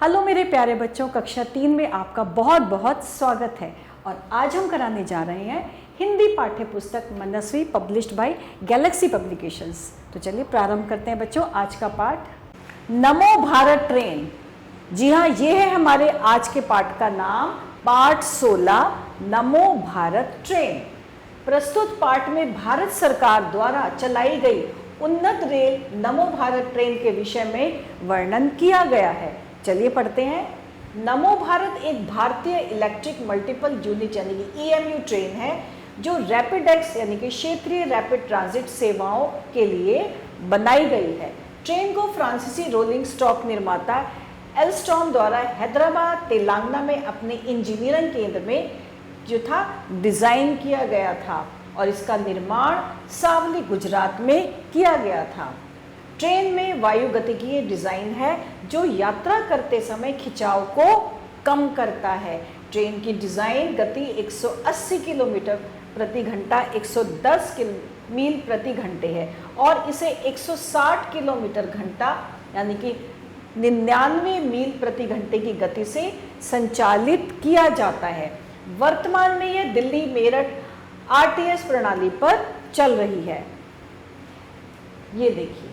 Hello मेरे प्यारे बच्चों, कक्षा 3 में आपका बहुत बहुत स्वागत है। और आज हम कराने जा रहे हैं हिंदी पाठ्य पुस्तक मनस्वी पब्लिश्ड बाय गैलेक्सी पब्लिकेशंस। तो चलिए प्रारंभ करते हैं बच्चों आज का पाठ, नमो भारत ट्रेन। जी हाँ, ये है हमारे आज के पाठ का नाम, पाठ 16 नमो भारत ट्रेन। प्रस्तुत पाठ में भारत सरकार द्वारा चलाई गई उन्नत रेल नमो भारत ट्रेन के विषय में वर्णन किया गया है। चलिए पढ़ते हैं। नमो भारत एक भारतीय इलेक्ट्रिक मल्टीपल यूनिट यानी कि EMU ट्रेन है जो रैपिड एक्स यानी कि क्षेत्रीय रैपिड ट्रांजिट सेवाओं के लिए बनाई गई है। ट्रेन को फ्रांसीसी रोलिंग स्टॉक निर्माता एल्स्टॉम द्वारा हैदराबाद तेलंगाना में अपने इंजीनियरिंग केंद्र में जो था डिज़ाइन किया गया था और इसका निर्माण सावली गुजरात में किया गया था। ट्रेन में वायुगतिकीय डिज़ाइन है जो यात्रा करते समय खिंचाव को कम करता है। ट्रेन की डिज़ाइन गति 180 किलोमीटर प्रति घंटा 110 मील प्रति घंटे है और इसे 160 किलोमीटर घंटा यानी कि 99 मील प्रति घंटे की गति से संचालित किया जाता है। वर्तमान में यह दिल्ली मेरठ RTS प्रणाली पर चल रही है। ये देखिए,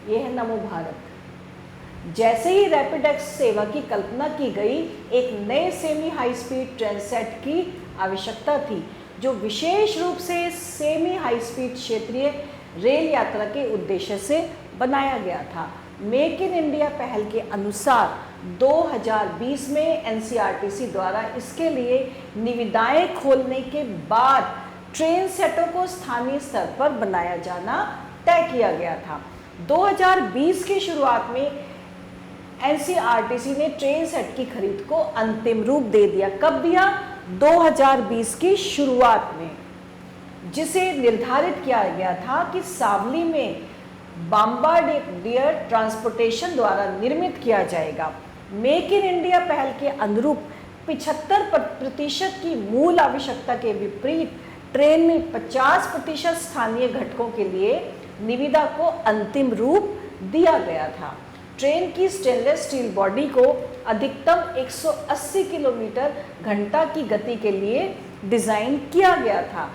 ये है नमो भारत। जैसे ही रैपिड एक्स सेवा की कल्पना की गई, एक नए semi high speed train set की आवश्यकता थी जो विशेष रूप से सेमी हाई स्पीड क्षेत्रीय रेल यात्रा के उद्देश्य से बनाया गया था। मेक इन इंडिया पहल के अनुसार 2020 में NCRTC द्वारा इसके लिए निविदाएं खोलने के बाद ट्रेन सेटों को स्थानीय स्तर पर बनाया जाना तय किया गया था। 2020 की शुरुआत में NCRTC ने ट्रेन सेट की खरीद को अंतिम रूप दे दिया। कब दिया? 2020 की शुरुआत में, जिसे निर्धारित किया गया था कि सावली में बॉम्बार्डियर ट्रांसपोर्टेशन द्वारा निर्मित किया जाएगा। मेक इन इंडिया पहल के अनुरूप 75% की मूल आवश्यकता के विपरीत ट्रेन में 50% स्थानीय घटकों के लिए निविदा को अंतिम रूप दिया गया था। ट्रेन की स्टेनलेस स्टील बॉडी को अधिकतम 180 किलोमीटर घंटा की गति के लिए डिज़ाइन किया गया था।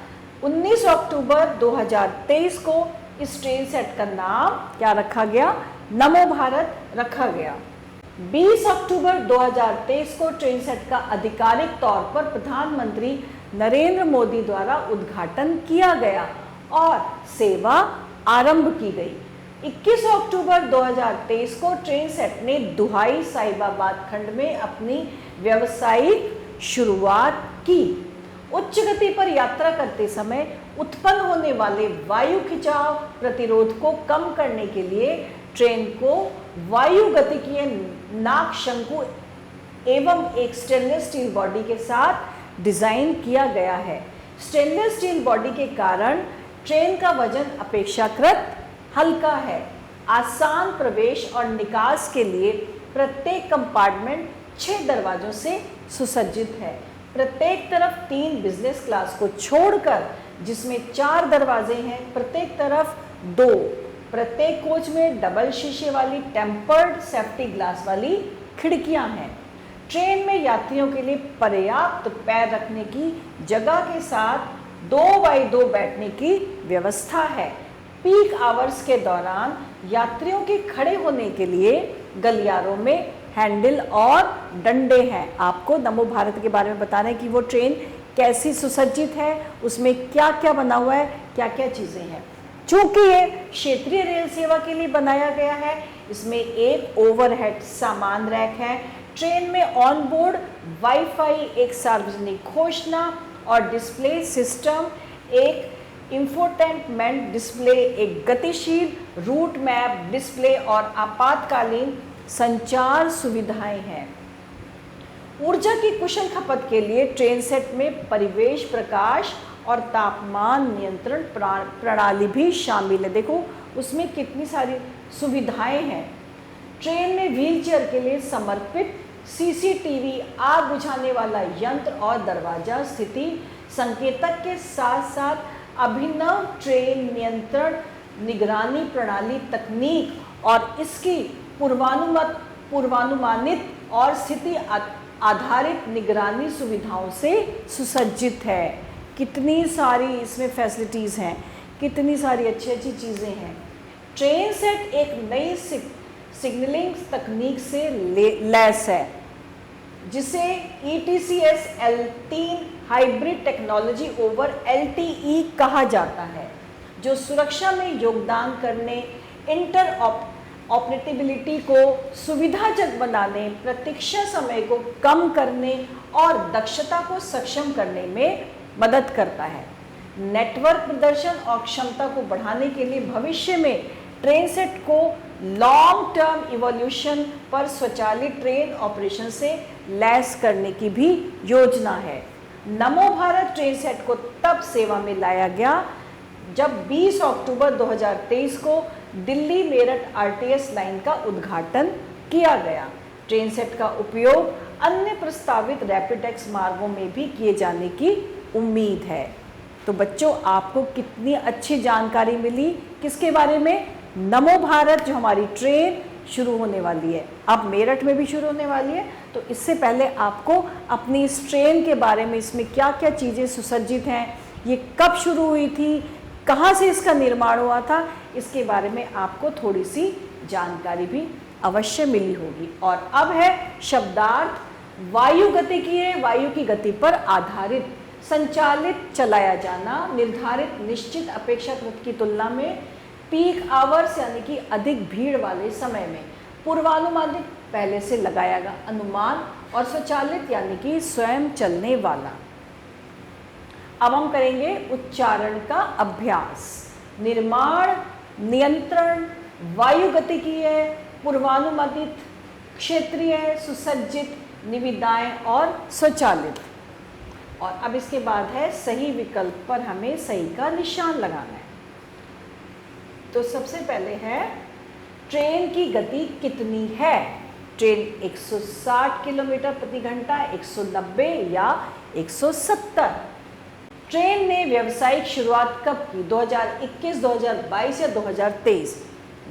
19 अक्टूबर 2023 को इस ट्रेन सेट का नाम क्या रखा गया? नमो भारत रखा गया। 20 अक्टूबर 2023 को ट्रेन सेट का आधिकारिक तौर पर प्रधानमंत्री नरेंद्र मोदी द्वारा उद्घाटन किया गया और सेवा आरंभ की गई। 21 अक्टूबर 2023 को ट्रेन सेट ने दुहाई साहिबाबाद खंड में अपनी व्यावसायिक शुरुआत की। उच्च गति पर यात्रा करते समय उत्पन्न होने वाले वायु खिंचाव प्रतिरोध को कम करने के लिए ट्रेन को वायुगतिकीय नाक शंकु एवं एक स्टेनलेस स्टील बॉडी के साथ डिज़ाइन किया गया है। स्टेनलेस स्टील बॉडी के कारण ट्रेन का वजन अपेक्षाकृत हल्का है। आसान प्रवेश और निकास के लिए प्रत्येक कंपार्टमेंट 6 दरवाजों से सुसज्जित है। प्रत्येक तरफ 3 बिजनेस क्लास को छोड़कर, जिसमें 4 दरवाजे हैं, प्रत्येक तरफ 2। प्रत्येक कोच में डबल शीशे वाली टेम्पर्ड सेफ्टी ग्लास वाली खिड़कियां हैं। ट्रेन में यात्रियों के लिए पर्याप्त पैर रखने की जगह के साथ 2x2 बैठने की व्यवस्था है। पीक आवर्स के दौरान यात्रियों के खड़े होने के लिए गलियारों में हैंडल और डंडे हैं। आपको नमो भारत के बारे में बताना है कि वो ट्रेन कैसी सुसज्जित है, उसमें क्या क्या बना हुआ है, क्या क्या चीज़ें हैं। चूँकि ये क्षेत्रीय रेल सेवा के लिए बनाया गया है, इसमें एक ओवरहेड सामान रैक है। ट्रेन में ऑन बोर्ड वाईफाई, एक सार्वजनिक घोषणा और डिस्प्ले सिस्टम, एक इंफोटेनमेंट डिस्प्ले, एक गतिशील रूट मैप डिस्प्ले और आपातकालीन संचार सुविधाएं हैं। ऊर्जा की कुशल खपत के लिए ट्रेन सेट में परिवेश प्रकाश और तापमान नियंत्रण प्रणाली भी शामिल है। देखो उसमें कितनी सारी सुविधाएं हैं। ट्रेन में व्हीलचेयर के लिए समर्पित CCTV, आग बुझाने वाला यंत्र और दरवाजा स्थिति संकेतक के साथ साथ अभिनव ट्रेन नियंत्रण निगरानी प्रणाली तकनीक और इसकी पूर्वानुमान पूर्वानुमानित और स्थिति आधारित निगरानी सुविधाओं से सुसज्जित है। कितनी सारी इसमें फैसिलिटीज़ हैं, कितनी सारी अच्छी अच्छी चीज़ें हैं। ट्रेन सेट एक नई सिग्नलिंग तकनीक से लैस है जिसे ETCS L3 hybrid technology over LTE कहा जाता है, जो सुरक्षा में योगदान करने, इंटर ऑपरेटिबिलिटी को सुविधाजनक बनाने, प्रतीक्षा समय को कम करने और दक्षता को सक्षम करने में मदद करता है। नेटवर्क प्रदर्शन और क्षमता को बढ़ाने के लिए भविष्य में ट्रेन सेट को लॉन्ग टर्म इवोल्यूशन पर स्वचालित ट्रेन ऑपरेशन से लैस करने की भी योजना है। नमो भारत ट्रेन सेट को तब सेवा में लाया गया जब 20 अक्टूबर 2023 को दिल्ली मेरठ RTS लाइन का उद्घाटन किया गया। ट्रेन सेट का उपयोग अन्य प्रस्तावित रैपिडेक्स मार्गों में भी किए जाने की उम्मीद है। तो बच्चों, आपको कितनी अच्छी जानकारी मिली किसके बारे में? नमो भारत, जो हमारी ट्रेन शुरू होने वाली है, अब मेरठ में भी शुरू होने वाली है। तो इससे पहले आपको अपनी इस ट्रेन के बारे में, इसमें क्या क्या चीज़ें सुसज्जित हैं, ये कब शुरू हुई थी, कहाँ से इसका निर्माण हुआ था, इसके बारे में आपको थोड़ी सी जानकारी भी अवश्य मिली होगी। और अब है शब्दार्थ। वायु गतिकी है, वायु की गति पर आधारित संचालित चलाया जाना, निर्धारित निश्चित अपेक्षाकृत की तुलना में पीक आवर्स यानी कि अधिक भीड़ वाले समय में पूर्वानुमानित पहले से लगाया गया अनुमान, और स्वचालित यानी कि स्वयं चलने वाला। अब हम करेंगे उच्चारण का अभ्यास। निर्माण, नियंत्रण, वायु गतिकीय, पूर्वानुमानित, क्षेत्रीय, सुसज्जित, निविदाएं और स्वचालित। और अब इसके बाद है सही विकल्प पर हमें सही का निशान लगाना है। तो सबसे पहले है ट्रेन की गति कितनी है। ट्रेन 160 किलोमीटर प्रति घंटा, 190 या 170। ट्रेन ने व्यावसायिक शुरुआत कब की? 2021, 2022 या 2023?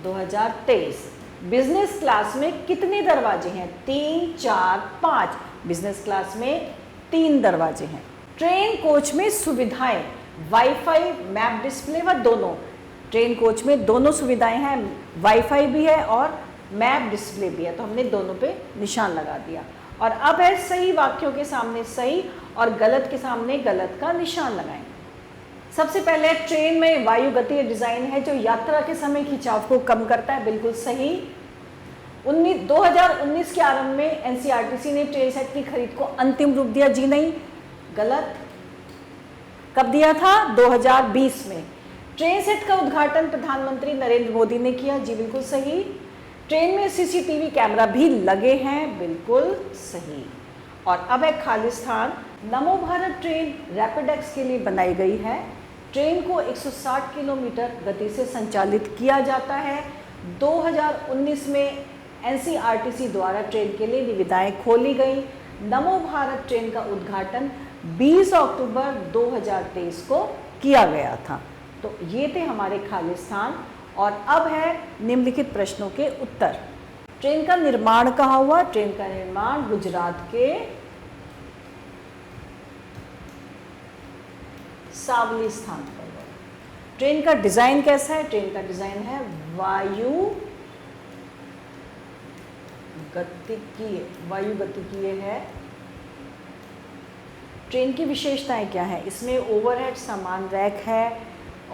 2023। बिजनेस क्लास में कितने दरवाजे हैं? 3, 4, 5। बिजनेस क्लास में 3 दरवाजे हैं। ट्रेन कोच में सुविधाएं, वाईफाई, मैप डिस्प्ले व दोनों। ट्रेन कोच में दोनों सुविधाएं हैं, वाईफाई भी है और मैप डिस्प्ले भी है, तो हमने दोनों पे निशान लगा दिया। और अब है सही वाक्यों के सामने सही और गलत के सामने गलत का निशान लगाएं। सबसे पहले ट्रेन में वायु गति डिजाइन है जो यात्रा के समय खिंचाव को कम करता है, बिल्कुल सही। 2019 के आरंभ में NCRTC ने ट्रेन सेट की खरीद को अंतिम रूप दिया, जी नहीं, गलत। कब दिया था? 2020 में। ट्रेन सेट का उद्घाटन प्रधानमंत्री नरेंद्र मोदी ने किया, जी बिल्कुल सही। ट्रेन में CCTV कैमरा भी लगे हैं, बिल्कुल सही। और अब है खाली स्थान। नमो भारत ट्रेन रैपिडेक्स के लिए बनाई गई है। ट्रेन को 160 किलोमीटर गति से संचालित किया जाता है। 2019 में NCRTC द्वारा ट्रेन के लिए निविदाएं खोली गई। नमो भारत ट्रेन का उद्घाटन 20 अक्टूबर 2023 को किया गया था। तो ये थे हमारे खाली स्थान। और अब है निम्नलिखित प्रश्नों के उत्तर। ट्रेन का निर्माण कहाँ हुआ? ट्रेन का निर्माण गुजरात के सावली स्थान पर हुआ। ट्रेन का डिजाइन कैसा है? ट्रेन का डिजाइन है वायु गतिकीय है। ट्रेन की विशेषताएं क्या है? इसमें ओवरहेड सामान रैक है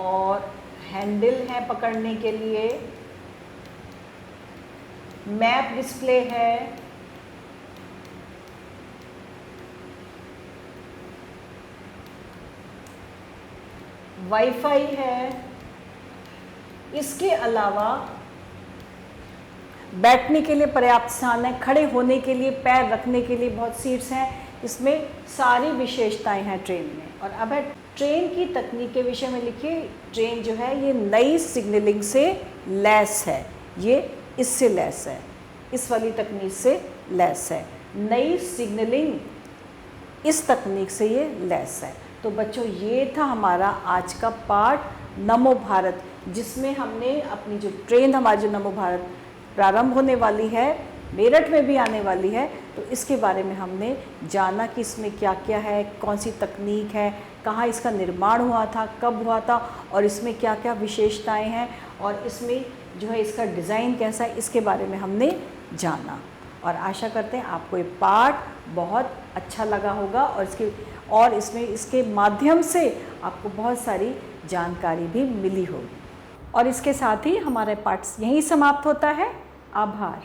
और हैंडल है पकड़ने के लिए, मैप डिस्प्ले है, वाईफाई है। इसके अलावा बैठने के लिए पर्याप्त स्थान है, खड़े होने के लिए, पैर रखने के लिए बहुत सीट्स हैं। इसमें सारी विशेषताएं हैं ट्रेन में। और अब है ट्रेन की तकनीक के विषय में लिखिए। ट्रेन जो है ये नई सिग्नलिंग से लैस है, ये इससे लैस है, इस वाली तकनीक से लैस है। नई सिग्नलिंग इस तकनीक से ये लैस है। तो बच्चों, ये था हमारा आज का पाठ नमो भारत, जिसमें हमने अपनी जो ट्रेन हमारी जो नमो भारत प्रारंभ होने वाली है मेरठ में भी आने वाली है, तो इसके बारे में हमने जाना कि इसमें क्या क्या है, कौन सी तकनीक है, कहाँ इसका निर्माण हुआ था, कब हुआ था और इसमें क्या क्या विशेषताएं हैं और इसमें जो है इसका डिज़ाइन कैसा है, इसके बारे में हमने जाना। और आशा करते हैं आपको ये पाठ बहुत अच्छा लगा होगा और इसमें इसके माध्यम से आपको बहुत सारी जानकारी भी मिली होगी। और इसके साथ ही हमारे पाठ यहीं समाप्त होता है। आभार।